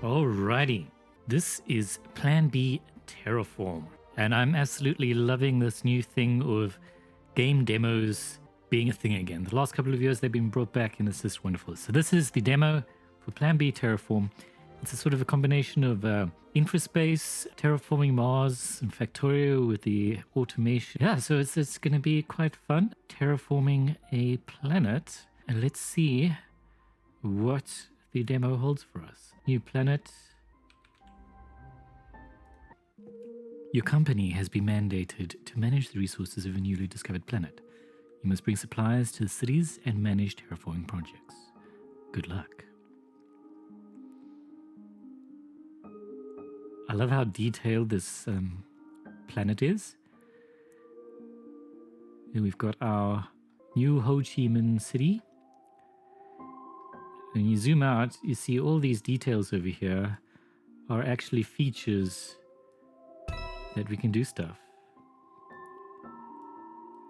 Alrighty, this is Plan B Terraform, and I'm absolutely loving this new thing of game demos being a thing again. The last couple of years they've been brought back and it's just wonderful. So this is the demo for Plan B Terraform. It's a sort of a combination of infraspace, terraforming Mars, and Factorio with the automation. Yeah, so it's going to be quite fun. Terraforming a planet, and let's see what the demo holds for us. New planet. Your company has been mandated to manage the resources of a newly discovered planet. You must bring supplies to the cities and manage terraforming projects. Good luck. I love how detailed this planet is. Here we've got our new Ho Chi Minh city. When you zoom out, you see all these details over here are actually features that we can do stuff.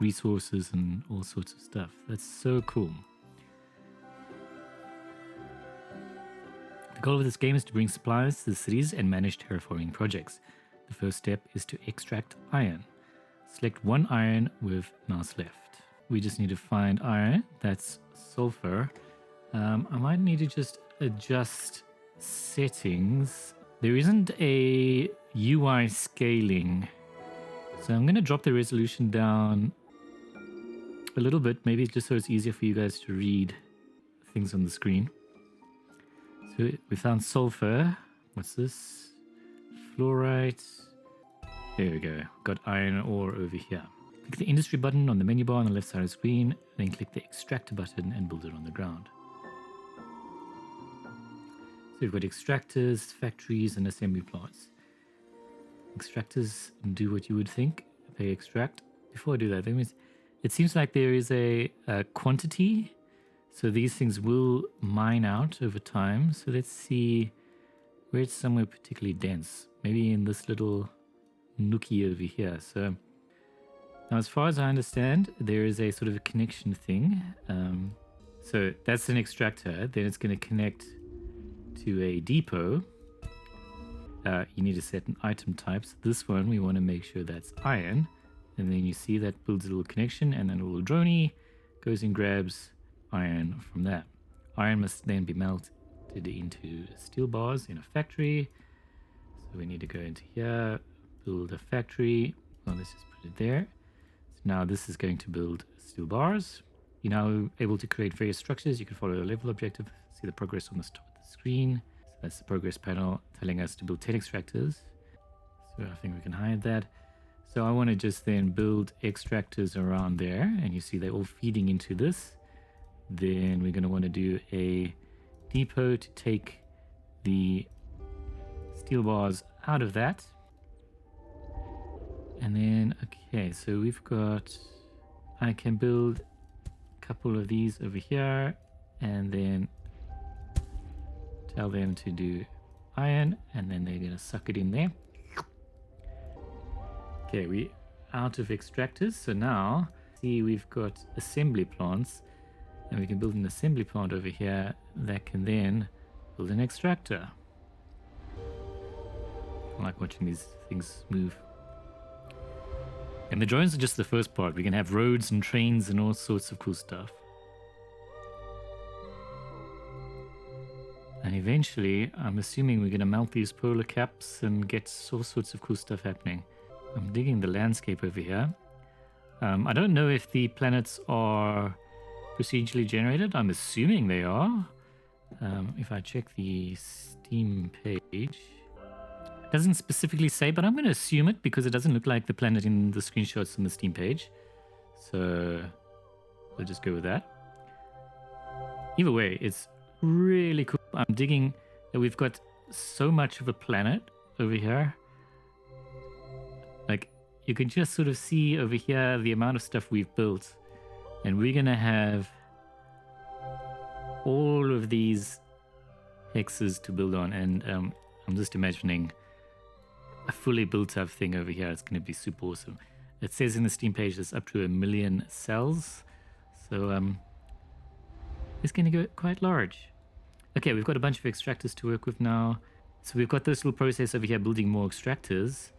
Resources and all sorts of stuff. That's so cool. The goal of this game is to bring supplies to the cities and manage terraforming projects. The first step is to extract iron. Select one iron with mouse left. We just need to find iron. That's sulfur. I might need to just adjust settings. There isn't a UI scaling. So I'm going to drop the resolution down a little bit, maybe just so it's easier for you guys to read things on the screen. So we found sulfur. What's this? Fluorite. There we go. Got iron ore over here. Click the industry button on the menu bar on the left side of the screen, then click the extractor button and build it on the ground. So we've got extractors, factories, and assembly plants. Extractors do what you would think. They extract. Before I do that, it seems like there is a quantity. So these things will mine out over time. So let's see where it's somewhere particularly dense. Maybe in this little nookie over here. So now as far as I understand, there is a sort of a connection thing. So that's an extractor. Then it's going to connect to a depot. You need to set an item type. So this one, we want to make sure that's iron. And then you see that builds a little connection, and then a little droney goes and grabs iron from that. Iron must then be melted into steel bars in a factory. So we need to go into here, build a factory. Well, let's just put it there. So now this is going to build steel bars. You're now able to create various structures. You can follow the level objective, see the progress on the top of the screen. So that's the progress panel telling us to build 10 extractors. So I think we can hide that. So I want to just then build extractors around there, and you see they're all feeding into this. Then we're going to want to do a depot to take the steel bars out of that. And then, okay, so we've got, I can build a couple of these over here, and then tell them to do iron, and then they're going to suck it in there. Okay, we're out of extractors, so now see we've got assembly plants, and we can build an assembly plant over here that can then build an extractor. I like watching these things move. And the drones are just the first part. We can have roads and trains and all sorts of cool stuff. And eventually, I'm assuming we're going to melt these polar caps and get all sorts of cool stuff happening. I'm digging the landscape over here. I don't know if the planets are procedurally generated. I'm assuming they are. If I check the Steam page, it doesn't specifically say, but I'm going to assume it because it doesn't look like the planet in the screenshots on the Steam page. So we'll just go with that. Either way, it's really cool. I'm digging that we've got so much of a planet over here. Like, you can just sort of see over here the amount of stuff we've built. And we're going to have all of these hexes to build on. And I'm just imagining a fully built up thing over here. It's going to be super awesome. It says in the Steam page there's up to 1 million cells. So it's going to go quite large. Okay, we've got a bunch of extractors to work with now. So we've got this little process over here building more extractors.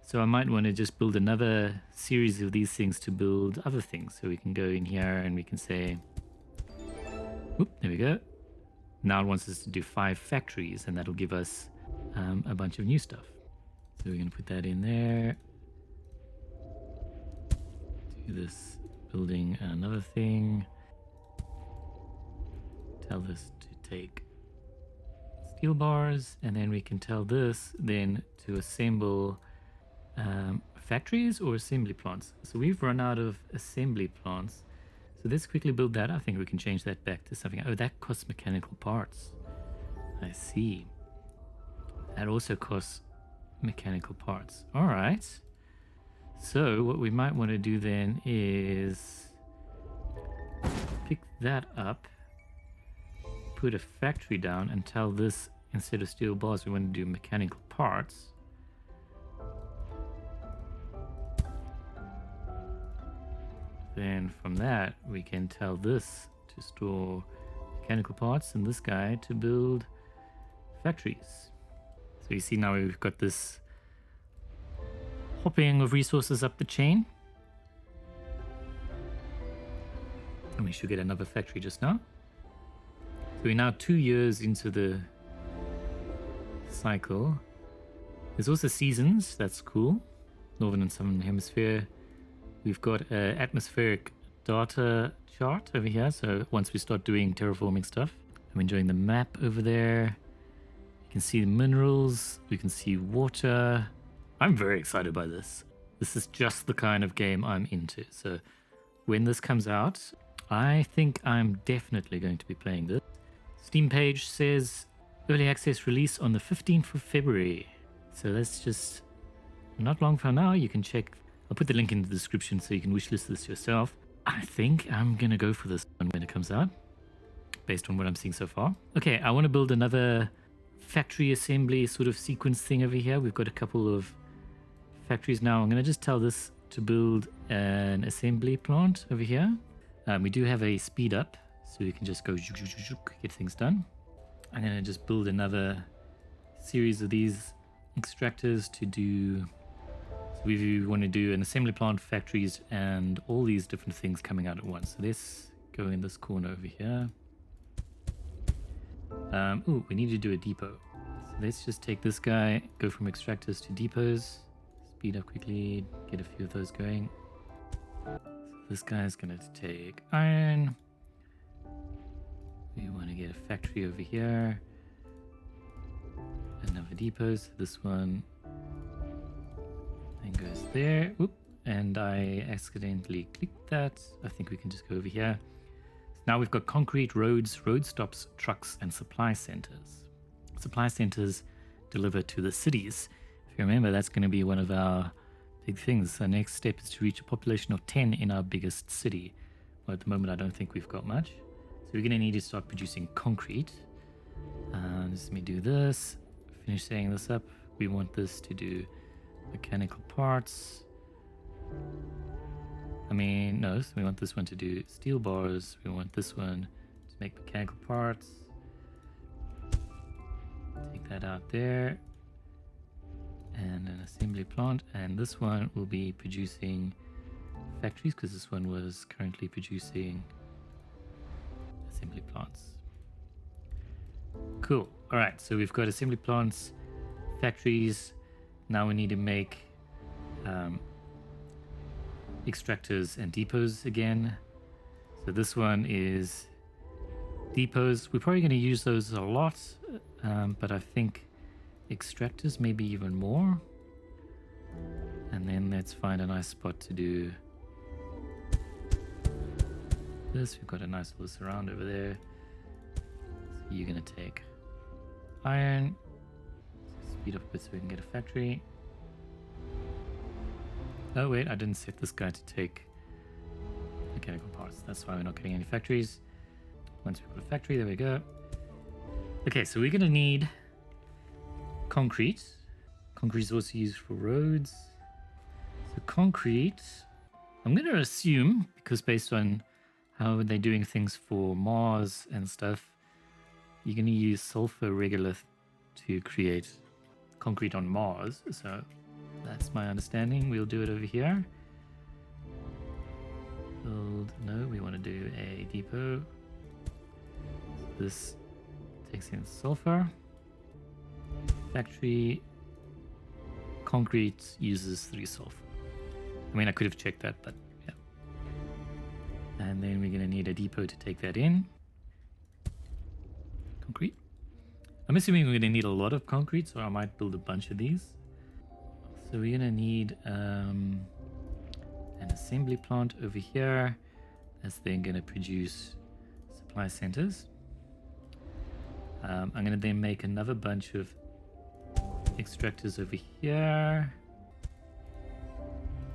So I might want to just build another series of these things to build other things. So we can go in here and we can say, whoop, there we go. Now it wants us to do 5 factories, and that'll give us a bunch of new stuff. So we're going to put that in there. Do this building another thing. Tell this to take steel bars, and then we can tell this then to assemble factories or assembly plants. So we've run out of assembly plants. So let's quickly build that. I think we can change that back to something. Oh, that costs mechanical parts. I see. That also costs mechanical parts. All right. So what we might want to do then is pick that up, put a factory down, and tell this, instead of steel bars, we want to do mechanical parts. Then from that, we can tell this to store mechanical parts and this guy to build factories. So you see now we've got this hopping of resources up the chain. And we should get another factory just now. So we're now 2 years into the cycle. There's also seasons, that's cool. Northern and Southern Hemisphere. We've got an atmospheric data chart over here. So once we start doing terraforming stuff, I'm enjoying the map over there. You can see the minerals. We can see water. I'm very excited by this. This is just the kind of game I'm into. So when this comes out, I think I'm definitely going to be playing this. Steam page says early access release on the 15th of February. So that's just not long from now. You can check. I'll put the link in the description so you can wishlist this yourself. I think I'm going to go for this one when it comes out, based on what I'm seeing so far. Okay, I want to build another factory assembly sort of sequence thing over here. We've got a couple of factories now. I'm going to just tell this to build an assembly plant over here. We do have a speed up, so we can just go get things done. I'm going to just build another series of these extractors to do. So we want to do an assembly plant, factories, and all these different things coming out at once. So let's go in this corner over here. Oh, we need to do a depot. So let's just take this guy, go from extractors to depots. Speed up quickly, get a few of those going. So this guy's going to take iron. We want to get a factory over here. Another depot. So this one then goes there. Oop, and I accidentally clicked that. I think we can just go over here. So now we've got concrete, roads, road stops, trucks, and supply centers. Supply centers deliver to the cities. If you remember, that's going to be one of our big things. Our next step is to reach a population of 10 in our biggest city. Well, at the moment, I don't think we've got much. So we're going to need to start producing concrete. Let me do this. Finish setting this up. We want this to do mechanical parts. I mean, no, so we want this one to do steel bars. We want this one to make mechanical parts. Take that out there. And an assembly plant. And this one will be producing factories, because this one was currently producing assembly plants. Cool. All right, so we've got assembly plants, factories. Now we need to make extractors and depots again. So this one is depots. We're probably going to use those a lot, but I think extractors maybe even more. And then let's find a nice spot to do this. We've got a nice little surround over there. So you're going to take iron, speed up a bit so we can get a factory. Oh wait, I didn't set this guy to take mechanical parts. That's why we're not getting any factories. Once we've got a factory, there we go. Okay, so we're going to need concrete. Concrete is also used for roads. So concrete, I'm going to assume, because based on how they're doing things for Mars and stuff, you're going to use sulfur regolith to create concrete on Mars. So that's my understanding. We'll do it over here. Build, no, we want to do a depot. This takes in sulfur. Factory concrete uses 3 sulfur. I mean, I could have checked that, but yeah. And then we're going to need a depot to take that in. Concrete. I'm assuming we're going to need a lot of concrete, so I might build a bunch of these. So we're going to need an assembly plant over here. That's then going to produce supply centers. I'm going to then make another bunch of extractors over here.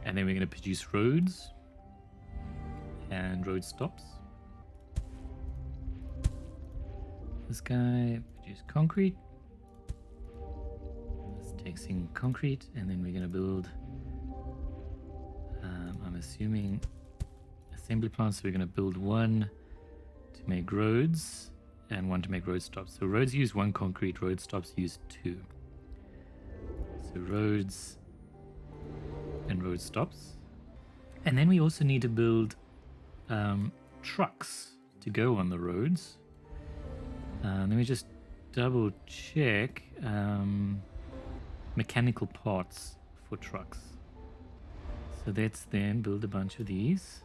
And then we're going to produce roads and road stops. This guy produce concrete. This takes in concrete, and then we're going to build, I'm assuming, assembly plants. So we're going to build one to make roads and one to make road stops. So roads use 1 concrete, road stops use 2. So roads and road stops. And then we also need to build trucks to go on the roads. Let me just double check mechanical parts for trucks. So let's then build a bunch of these.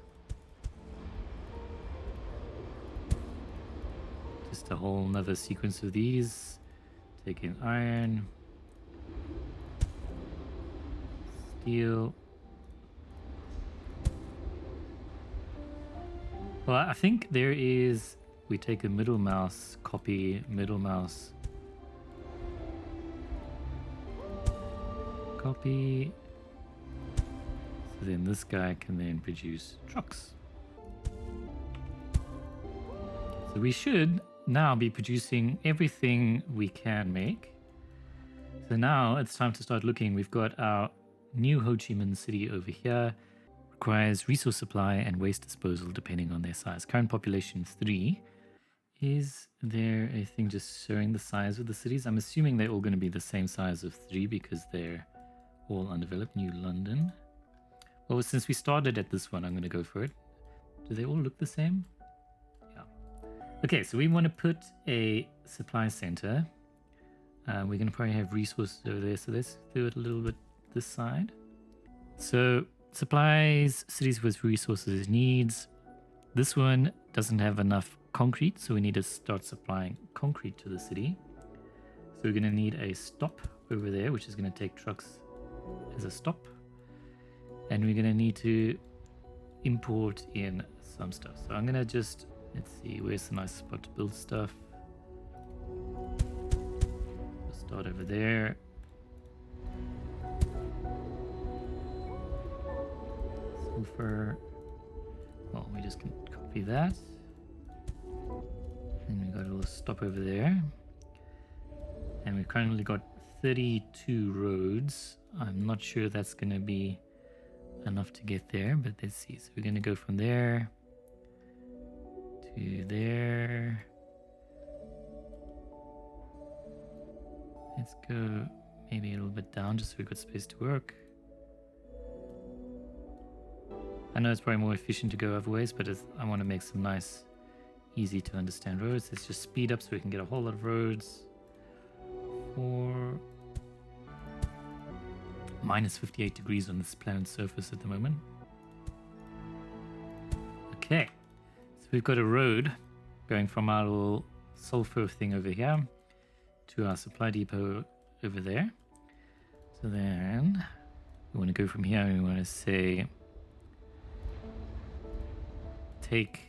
Just a whole nother sequence of these. Take in iron, steel. Well, I think there is, we take a middle mouse, copy middle mouse, copy. So then this guy can then produce trucks. So we should now be producing everything we can make. So now it's time to start looking. We've got our new Ho Chi Minh City over here. Requires resource supply and waste disposal depending on their size. Current population 3. Is there a thing just showing the size of the cities? I'm assuming they're all going to be the same size of 3 because they're all undeveloped. New London. Well, since we started at this one, I'm going to go for it. Do they all look the same? Yeah. Okay, so we want to put a supply center. We're going to probably have resources over there. So let's do it a little bit this side. So supplies, cities with resources needs. This one doesn't have enough concrete, so we need to start supplying concrete to the city. So we're going to need a stop over there, which is going to take trucks as a stop. And we're going to need to import in some stuff. So I'm going to just, let's see, where's the nice spot to build stuff? We'll start over there. Sulfur. Well, we just can copy that. And we've got a little stop over there. And we've currently got 32 roads. I'm not sure that's going to be enough to get there, but let's see. So we're going to go from there to there. Let's go maybe a little bit down just so we've got space to work. I know it's probably more efficient to go other ways, but I want to make some nice, easy to understand roads. Let's just speed up so we can get a whole lot of roads. For minus 58 degrees on this planet's surface at the moment. Okay, so we've got a road going from our little sulfur thing over here to our supply depot over there. So then we want to go from here and we want to say take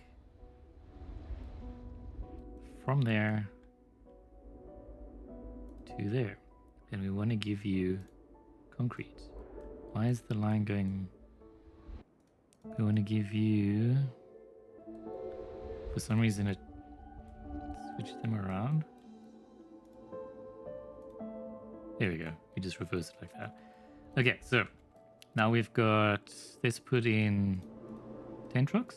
from there to there. And we want to give you concrete. Why is the line going? We want to give you, for some reason it switched them around. There we go. We just reverse it like that. Okay, so now we've got, let's put in 10 trucks.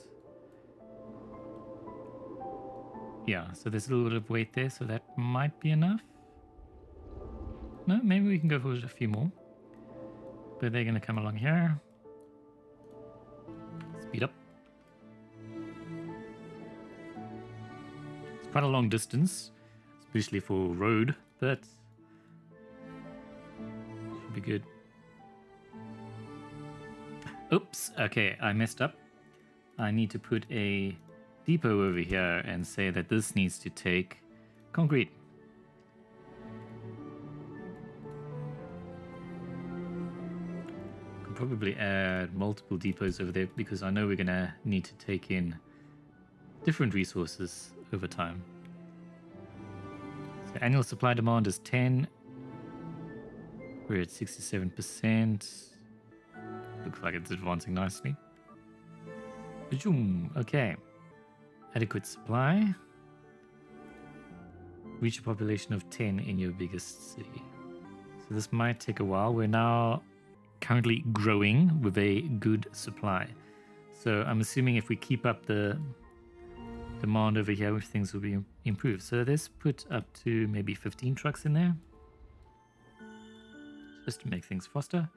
Yeah, so there's a little bit of weight there, so that might be enough. no, maybe we can go for a few more. But they're going to come along here. Speed up. It's quite a long distance, especially for road, but should be good. Oops, okay, I messed up. I need to put a depot over here and say that this needs to take concrete. Could probably add multiple depots over there because I know we're gonna need to take in different resources over time. So annual supply demand is 10. We're at 67%. Looks like it's advancing nicely. Okay. Adequate supply. Reach a population of 10 in your biggest city. So this might take a while. We're now currently growing with a good supply. So I'm assuming if we keep up the demand over here, things will be improved. So let's put up to maybe 15 trucks in there. Just to make things faster.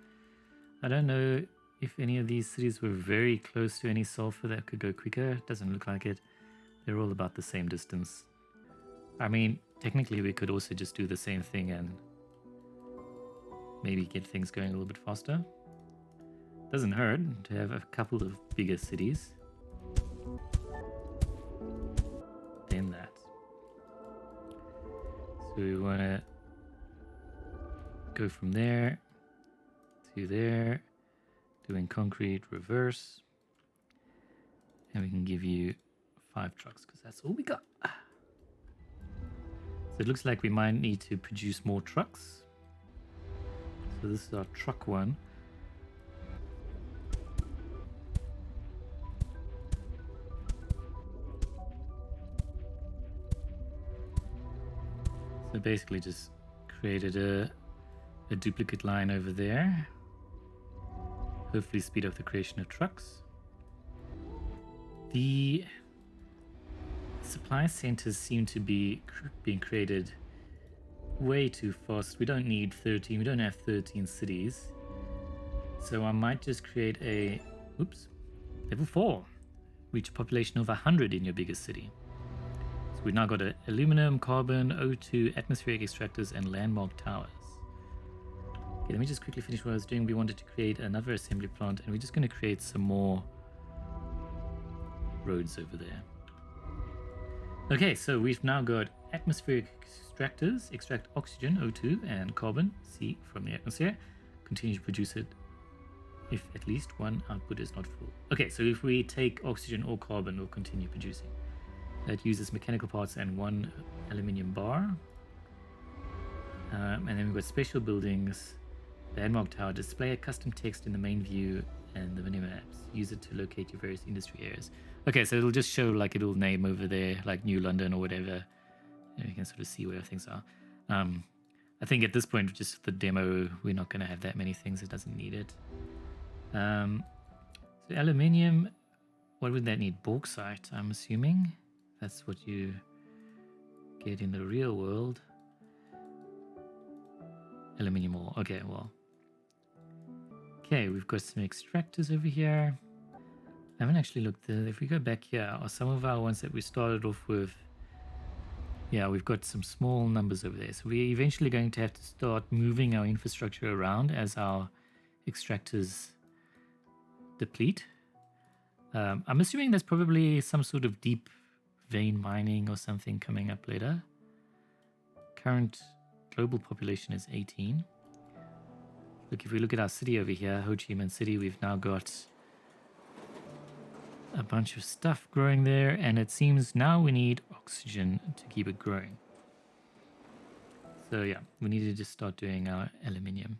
I don't know if any of these cities were very close to any sulfur that could go quicker. Doesn't look like it. They're all about the same distance. I mean, technically we could also just do the same thing and maybe get things going a little bit faster. Doesn't hurt to have a couple of bigger cities than that. So we want to go from there to there, doing concrete reverse, and we can give you 5 trucks because that's all we got. So it looks like we might need to produce more trucks. So this is our truck one. So basically just created a duplicate line over there. Hopefully speed up the creation of trucks. The supply centers seem to be being created way too fast. We don't need 13. We don't have 13 cities. So I might just create a level 4. Reach a population of 100 in your biggest city. So we've now got aluminum, carbon, O2, atmospheric extractors, and landmark towers. Okay, let me just quickly finish what I was doing. We wanted to create another assembly plant, and we're just going to create some more roads over there. Okay, so we've now got atmospheric extractors, extract oxygen, O2, and carbon, C, from the atmosphere. Continue to produce it if at least one output is not full. Okay, so if we take oxygen or carbon, we'll continue producing. That uses mechanical parts and 1 aluminium bar. And then we've got special buildings. Landmark tower, display a custom text in the main view and the mini-maps. Use it to locate your various industry areas. Okay, so it'll just show like it'll name over there, like New London or whatever. And you can sort of see where things are. I think at this point, just the demo, we're not going to have that many things. It doesn't need it. So aluminium, what would that need? Bauxite, I'm assuming. That's what you get in the real world. Aluminium ore. Okay, well. Okay, we've got some extractors over here. I haven't actually looked at, if we go back here, are some of our ones that we started off with. Yeah, we've got some small numbers over there. So we're eventually going to have to start moving our infrastructure around as our extractors deplete. I'm assuming there's probably some sort of deep vein mining or something coming up later. Current global population is 18. Look, if we look at our city over here, Ho Chi Minh City, we've now got a bunch of stuff growing there, and it seems now we need oxygen to keep it growing. So yeah, we need to just start doing our aluminium.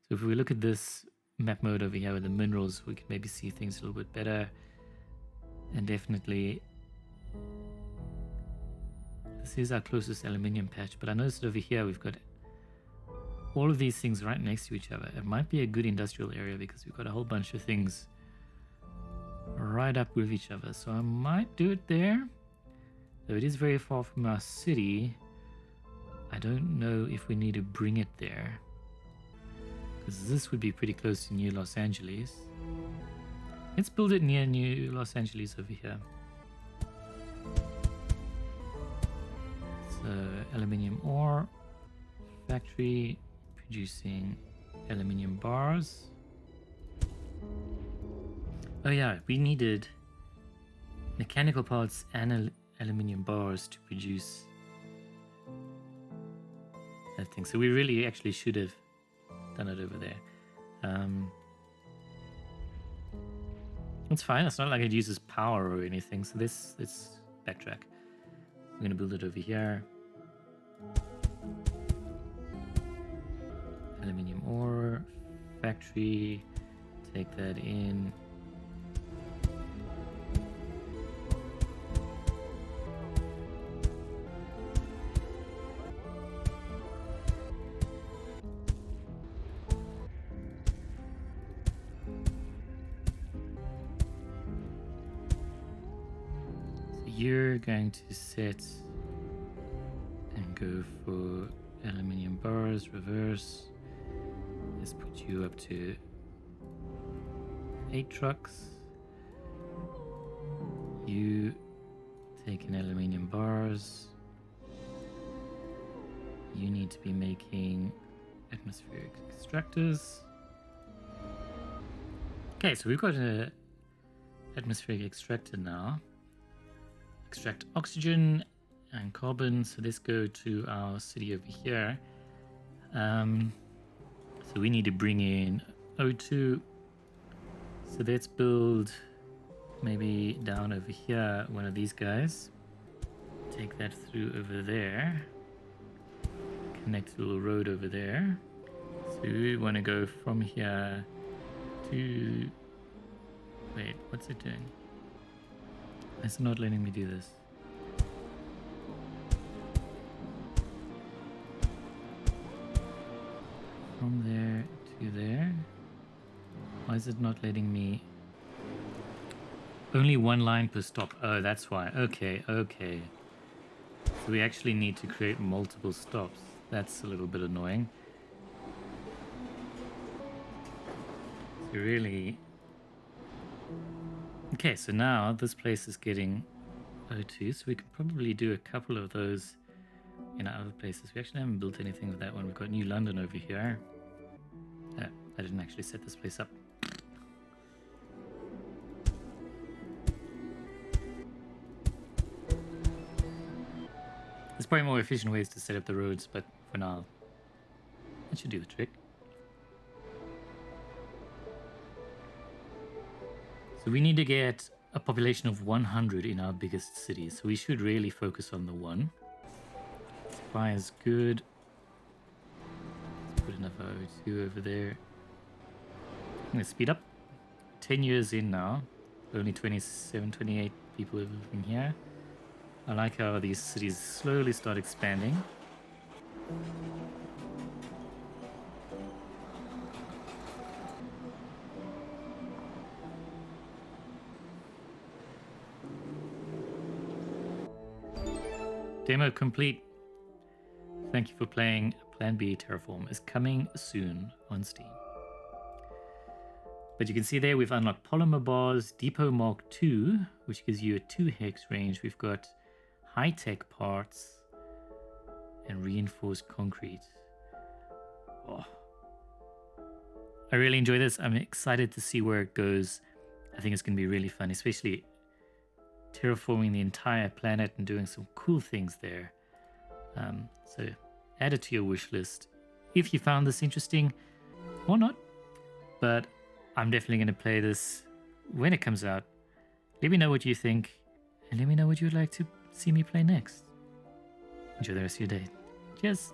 So if we look at this map mode over here with the minerals, we can maybe see things a little bit better. And definitely, this is our closest aluminium patch, but I noticed over here we've got all of these things right next to each other. It might be a good industrial area because we've got a whole bunch of things right up with each other. So I might do it there. Though it is very far from our city, I don't know if we need to bring it there, because this would be pretty close to New Los Angeles. Let's build it near New Los Angeles over here. So aluminium ore factory producing aluminium bars. Oh yeah, we needed mechanical parts and aluminium bars to produce that thing. So we really actually should have done it over there. It's fine. It's not like it uses power or anything. So let's backtrack. We're going to build it over here. Aluminium ore factory. Take that in. You're going to set and go for aluminium bars, reverse. Let's put you up to 8 trucks. You take in aluminium bars. You need to be making atmospheric extractors. Okay, so we've got an atmospheric extractor now. Extract oxygen and carbon. So let's go to our city over here. So we need to bring in O2. So let's build maybe down over here one of these guys. Take that through over there. Connect a little road over there. So we want to go from here to... Wait, what's it doing? It's not letting me do this. From there to there. Why is it not letting me? Only one line per stop. Oh, that's why. Okay, okay. So we actually need to create multiple stops. That's a little bit annoying. So really... Okay, so now this place is getting O2, so we can probably do a couple of those in our other places. We actually haven't built anything with that one. We've got New London over here. I didn't actually set this place up. There's probably more efficient ways to set up the roads, but for now, that should do the trick. So we need to get a population of 100 in our biggest cities. So we should really focus on the one. Supply is good. Let's put enough O2 over there. I'm going to speed up. 10 years in now. Only 27, 28 people are living here. I like how these cities slowly start expanding. Demo complete. Thank you for playing. Plan B Terraform is coming soon on Steam. But you can see there we've unlocked polymer bars, Depot Mark II, which gives you a 2 hex range. We've got high-tech parts and reinforced concrete. Oh. I really enjoy this. I'm excited to see where it goes. I think it's going to be really fun, especially terraforming the entire planet and doing some cool things there. So add it to your wish list if you found this interesting or not. But I'm definitely going to play this when it comes out. Let me know what you think and let me know what you would like to see me play next. Enjoy the rest of your day. Cheers.